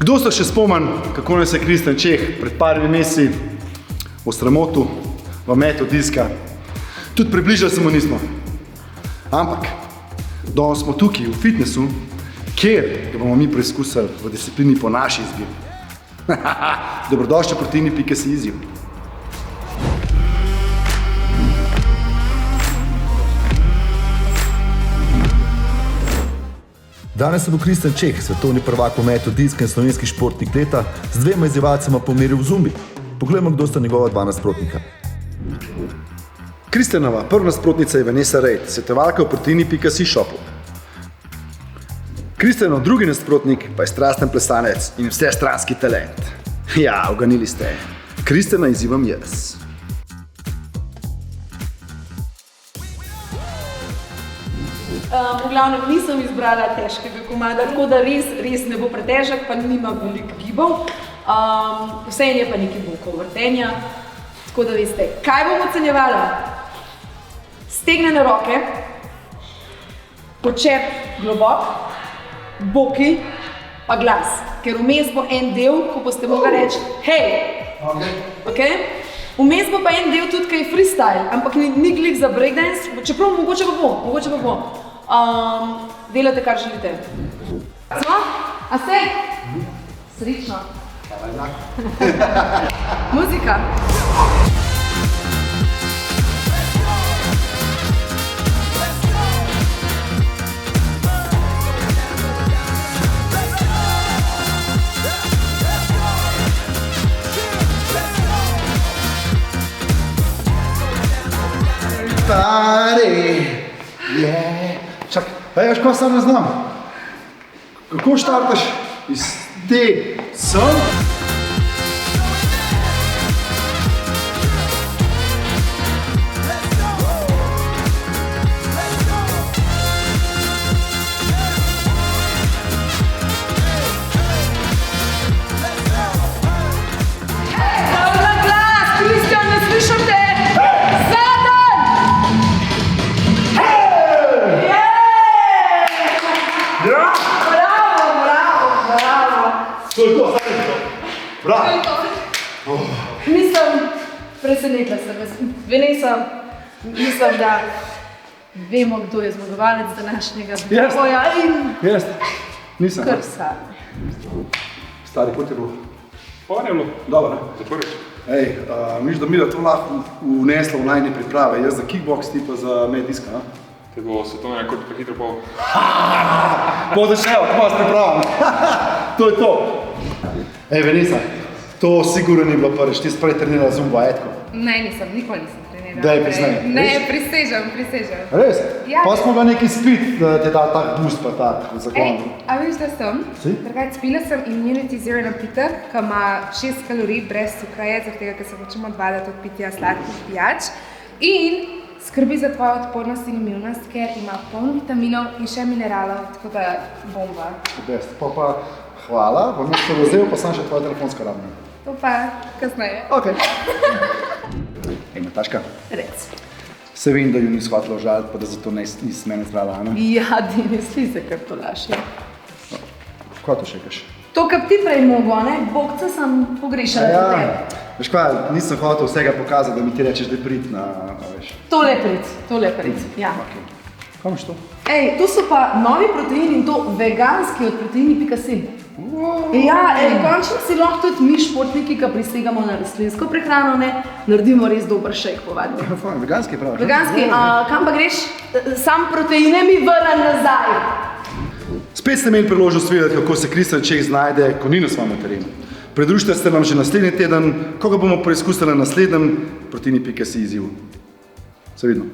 Kdo se še spomni, kako nas je Kristjan Čeh pred parimi meseci osramotil v metu diska? Tudi približali se mu nismo. Ampak, danes smo tukaj v fitnessu, kjer ga bomo mi preizkusili v disciplini po naši izbiri. Dobrodošli Proteini.si izziv. Danes se bo Kristjan Čeh, svetovni prvak v metu diska in slovenski športnik leta, z dvema izzivalcema pomeril v zumbi. Poglejmo, kdo sta njegova dva nasprotnika. Kristjanova prva nasprotnica je Vanessa Reid, svetovalka v Proteini.si shopu. Kristjanov drugi nasprotnik pa je strasten plesanec in vsestranski talent. Ja, uganili ste. Kristjana izzivam jaz. V glavnem nisem izbrala težkega komada, tako da res ne bo pretežek, pa nima veliko gibov. Vseeno je pa nekaj bokov vrtenja, tako da veste, kaj bom ocenjevala? Stegnene roke, počep globok, boki pa glas, ker vmes bo en del, ko boste mogli reči hej, okay? Vmes bo pa en del tudi, kaj je freestyle, ampak ni glih za breakdance, čeprav mogoče pa bo. Delate, kar želite. Smo? A ste? Srečno. Muzika. Stari, čak, veš, ko sam ne znam? Kako štartaš iz te sem? Mislim, presenetila sem vas. Mislim, da vemo, kdo je zmagovalec današnjega boja in Jaz? Nisem. kar sam. Stari, kot je bilo? Pa ne bilo. Dobro. Za prvič. Ej, misliš, da mi da to lahko vneslo v najne priprave, jaz za kickboks, ti pa za med diska, a? Te bo svetovni rekord prehitro pol. Bo začel, ko vas pripravljam. To je to. Ej, Vanessa, to sigurno ni bilo prvič, ti si prej trenirala zumbo, a etko? Ne, nikoli nisem trenirala. Daj, priznaj. Ne, prisežem. Res? Ja. Pa smo ga neki spit, da ti je dal tak boost pa tak zakon. A veš, da sem? Si? Drugače, spila sem Immunity Zero napitek, ki ima 6 kalorij brez cukra, zaradi tega, ker se hočemo odvaditi od pitja sladkih pijač. In skrbi za tvojo odpornost in imunost, ker ima polno vitaminov in še mineralov, tako da bomba. Best. Pa hvala, bom jaz se vzel, pa sem še tvoja telefonska rabna. To pa kasneje. Ok. Ej, Nataška, Rec. se vem, da ju nisi hotela užaliti, pa da zato nisi mene zbrala, Ana. Ja, Denis, se kar tolaš, ja. Kaj to šekaš? To, kar ti prej mogo, ne? Bokca sem pogrešala za tebe. Veš kaj, nisem hotel vsega pokazati, da mi ti rečeš, da je pridna, veš. Tole prid, ja. Ok. Kaj imaš to? Ej, to so pa novi proteini in to veganski od Proteini.si. Ja, končno si lahko tudi mi športniki, ki prisegamo na rastlinsko prehrano, ne, naredimo res dober šejk povadni. Veganski praviš? Veganski, kam pa greš? Sam proteine mi vrnem nazaj. Spet ste imeli priložnost videti, kako se Kristjan Čeh znajde, ko ni na svojem terenu. Pridružite se nam že naslednji teden, ko ga bomo preizkusili na naslednjem Proteini.si izzivu. Se vidimo.